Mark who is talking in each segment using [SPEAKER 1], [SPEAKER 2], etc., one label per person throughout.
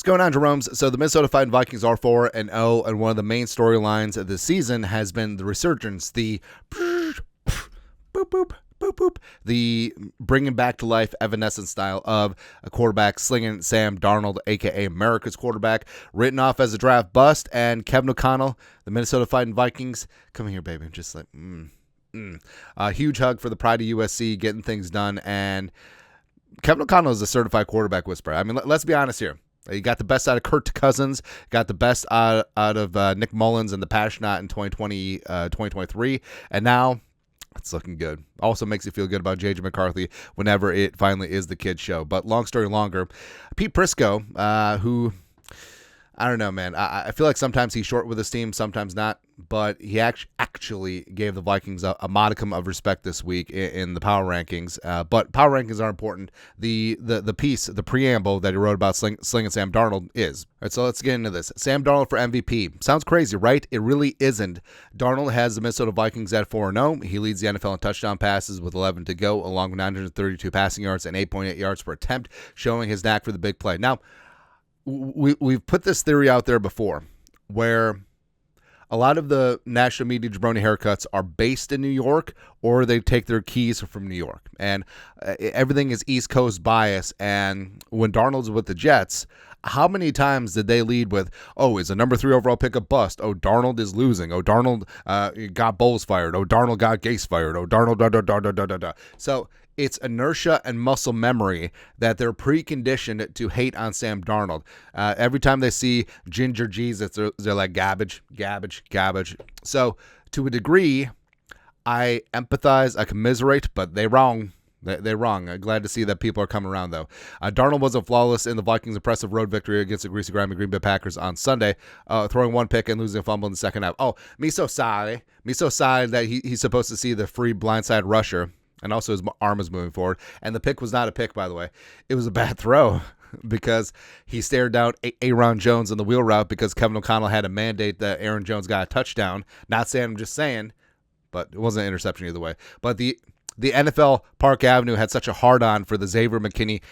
[SPEAKER 1] going on, Jerome's? So the Minnesota Fighting Vikings are 4-0, and one of the main storylines of the season has been the resurgence, the boop, boop, boop, boop, the bringing back to life evanescent style of a quarterback slinging Sam Darnold, a.k.a. America's quarterback, written off as a draft bust, and Kevin O'Connell, the Minnesota Fighting Vikings, come here, baby, just like, a huge hug for the pride of USC, getting things done, and Kevin O'Connell is a certified quarterback whisperer. I mean, let's be honest here. You got the best out of Kirk Cousins, got the best out of Nick Mullins and the Passionate in 2023, and now it's looking good. Also makes you feel good about J.J. McCarthy whenever it finally is the kid show. But long story longer, Pete Prisco, who, I don't know, man. I feel like sometimes he's short with his team, sometimes not. But he actually gave the Vikings a modicum of respect this week in the power rankings. But power rankings are important. The piece, the preamble that he wrote about slinging Sam Darnold is. All right, so let's get into this. Sam Darnold for MVP. Sounds crazy, right? It really isn't. Darnold has the Minnesota Vikings at 4-0. He leads the NFL in touchdown passes with 11 to go, along with 932 passing yards and 8.8 yards per attempt, showing his knack for the big play. Now, we've put this theory out there before, where a lot of the national media jabroni haircuts are based in New York, or they take their keys from New York. And everything is East Coast bias. And when Darnold's with the Jets, how many times did they lead with, oh, is a number 3 overall pick a bust? Oh, Darnold is losing. Oh, Darnold got Bowles fired. Oh, Darnold got Gase fired. Oh, Darnold, da. So it's inertia and muscle memory that they're preconditioned to hate on Sam Darnold. Every time they see Ginger Jesus, they're like, garbage. So to a degree, I empathize, I commiserate, but they wrong. They're wrong. I'm glad to see that people are coming around, though. Darnold wasn't flawless in the Vikings' impressive road victory against the greasy grimy Green Bay Packers on Sunday, throwing one pick and losing a fumble in the second half. Oh, me so sorry that he's supposed to see the free blindside rusher, and also his arm is moving forward. And the pick was not a pick, by the way. It was a bad throw because he stared down Aaron Jones on the wheel route because Kevin O'Connell had a mandate that Aaron Jones got a touchdown. Not saying, I'm just saying, but it wasn't an interception either way. But the NFL Park Avenue had such a hard-on for the Xavier McKinney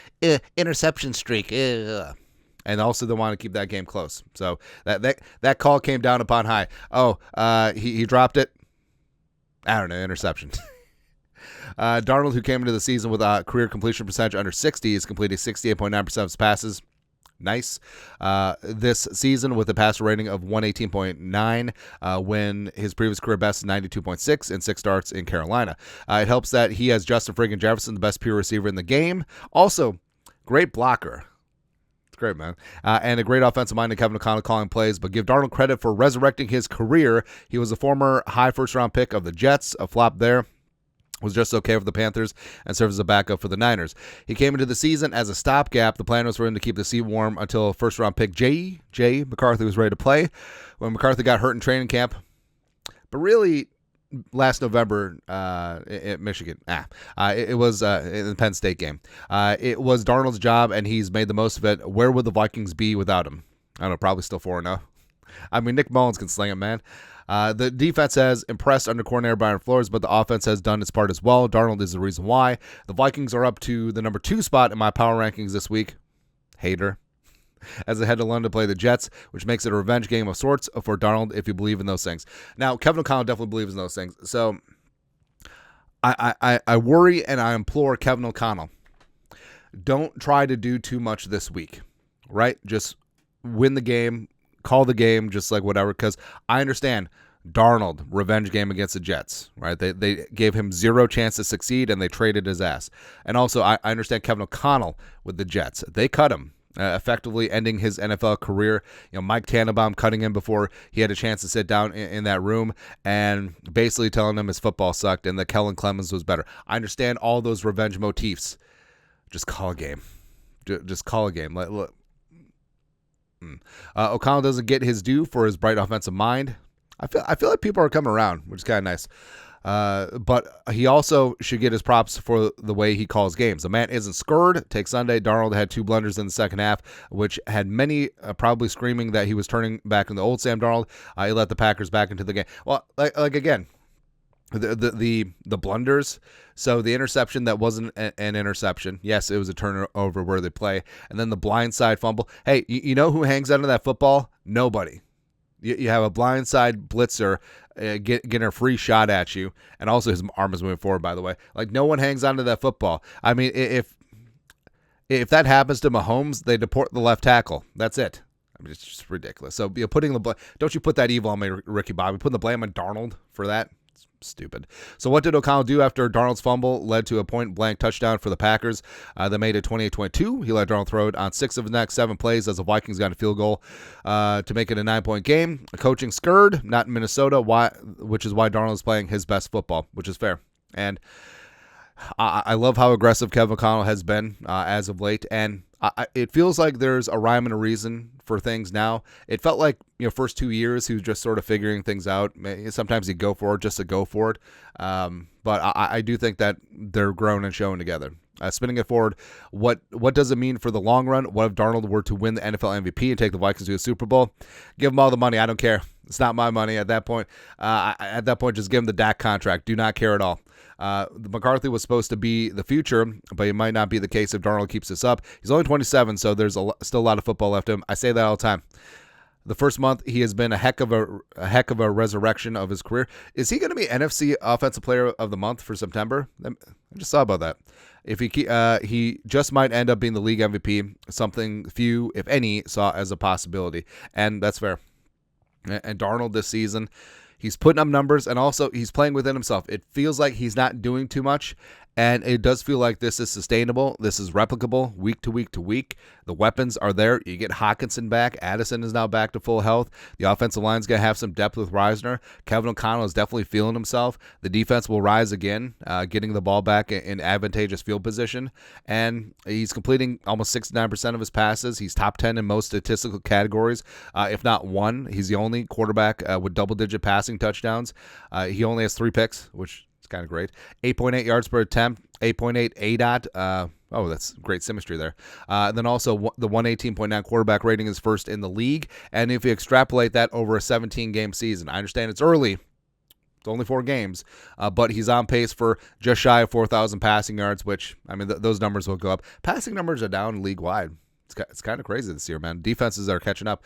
[SPEAKER 1] interception streak. And also they want to keep that game close. So that call came down upon high. Oh, he dropped it. I don't know, interception. Darnold, who came into the season with a career completion percentage under 60, has completed 68.9% of his passes. Nice. This season with a passer rating of 118.9 when his previous career best is 92.6 and 6 starts in Carolina. It helps that he has Justin friggin' Jefferson, the best pure receiver in the game. Also, great blocker. It's great, man. And a great offensive mind in Kevin O'Connell calling plays, but give Darnold credit for resurrecting his career. He was a former high first-round pick of the Jets, a flop there. Was just okay for the Panthers and served as a backup for the Niners. He came into the season as a stopgap. The plan was for him to keep the seat warm until first-round pick J. McCarthy was ready to play. When McCarthy got hurt in training camp, but really last November at Michigan, it was in the Penn State game. It was Darnold's job, and he's made the most of it. Where would the Vikings be without him? I don't know, probably still 4-0. I mean, Nick Mullins can sling it, man. The defense has impressed under coordinator Brian Flores, but the offense has done its part as well. Darnold is the reason why. The Vikings are up to the number 2 spot in my power rankings this week. Hater. As they head to London to play the Jets, which makes it a revenge game of sorts for Darnold if you believe in those things. Now, Kevin O'Connell definitely believes in those things. So I worry and I implore Kevin O'Connell, don't try to do too much this week, right? Just win the game. Call the game, just like whatever, because I understand Darnold, revenge game against the Jets, right? They gave him zero chance to succeed, and they traded his ass. And also, I understand Kevin O'Connell with the Jets. They cut him, effectively ending his NFL career. You know, Mike Tannenbaum cutting him before he had a chance to sit down in that room and basically telling him his football sucked and that Kellen Clemens was better. I understand all those revenge motifs. Just call a game. Just call a game. Look. O'Connell doesn't get his due for his bright offensive mind. I feel like people are coming around, which is kind of nice. But he also should get his props for the way he calls games. The man isn't scared. Take Sunday. Darnold had 2 blunders in the second half, which had many probably screaming that he was turning back in the old Sam Darnold. He let the Packers back into the game. Well, like again, the blunders. So the interception that wasn't an interception. Yes, it was a turnover where they play. And then the blindside fumble. Hey, you know who hangs onto that football? Nobody. You have a blindside blitzer getting a free shot at you, and also his arm is moving forward, by the way. Like, no one hangs onto that football. I mean, if that happens to Mahomes, they deport the left tackle. That's it. I mean, it's just ridiculous. So you're putting don't you put that evil on me, Ricky Bobby. Putting the blame on Darnold for that? It's stupid. So what did O'Connell do after Darnold's fumble led to a point-blank touchdown for the Packers? They made it 28-22. He let Darnold throw it on 6 of the next 7 plays as the Vikings got a field goal to make it a 9-point game. A coaching scurred, not in Minnesota, which is why Darnold is playing his best football, which is fair. And I love how aggressive Kevin O'Connell has been as of late, and it feels like there's a rhyme and a reason for things now. It felt like, first 2 years he was just sort of figuring things out. Sometimes he'd go for it just to go for it, but I do think that they're growing and showing together. Spinning it forward, what does it mean for the long run? What if Darnold were to win the NFL MVP and take the Vikings to a Super Bowl? Give him all the money. I don't care. It's not my money at that point. Just give him the Dak contract. Do not care at all. McCarthy was supposed to be the future, but it might not be the case if Darnold keeps this up. He's only 27, so there's still a lot of football left in him. I say that all the time. The first month, he has been a heck of a resurrection of his career. Is he going to be NFC Offensive Player of the Month for September? I just thought about that. If he just might end up being the league MVP, something few, if any, saw as a possibility, and that's fair. And Darnold this season, he's putting up numbers, and also he's playing within himself. It feels like he's not doing too much, and it does feel like this is sustainable. This is replicable week to week to week. The weapons are there. You get Hawkinson back. Addison is now back to full health. The offensive line's going to have some depth with Reisner. Kevin O'Connell is definitely feeling himself. The defense will rise again, getting the ball back in advantageous field position. And he's completing almost 69% of his passes. He's top 10 in most statistical categories, if not one. He's the only quarterback with double-digit passing touchdowns. He only has 3 picks, which is kind of great. 8.8 yards per attempt, 8.8 ADOT. That's great symmetry there. Then also the 118.9 quarterback rating is first in the league. And if you extrapolate that over a 17-game season, I understand it's early. It's only 4 games, but he's on pace for just shy of 4,000 passing yards, which, I mean, those numbers will go up. Passing numbers are down league-wide. It's kind of crazy this year, man. Defenses are catching up.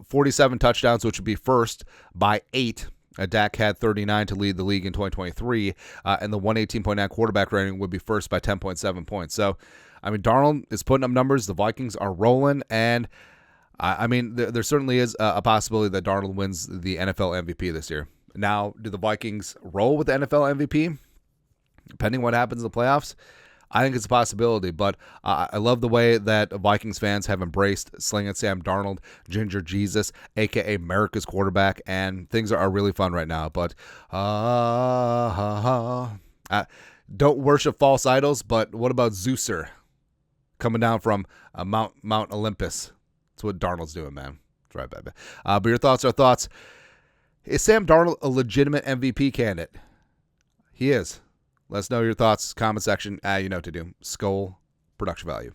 [SPEAKER 1] 47 touchdowns, which would be first by 8. Dak had 39 to lead the league in 2023, and the 118.9 quarterback rating would be first by 10.7 points. So, I mean, Darnold is putting up numbers. The Vikings are rolling, and I mean, there certainly is a possibility that Darnold wins the NFL MVP this year. Now, do the Vikings roll with the NFL MVP? Depending on what happens in the playoffs, I think it's a possibility, but I love the way that Vikings fans have embraced slinging Sam Darnold, Ginger Jesus, a.k.a. America's quarterback, and things are really fun right now. But don't worship false idols, but what about Zeuser coming down from Mount Olympus? That's what Darnold's doing, man. That's right, baby. But your thoughts are thoughts. Is Sam Darnold a legitimate MVP candidate? He is. Let us know your thoughts, comment section. You know what to do. Skull Production Value.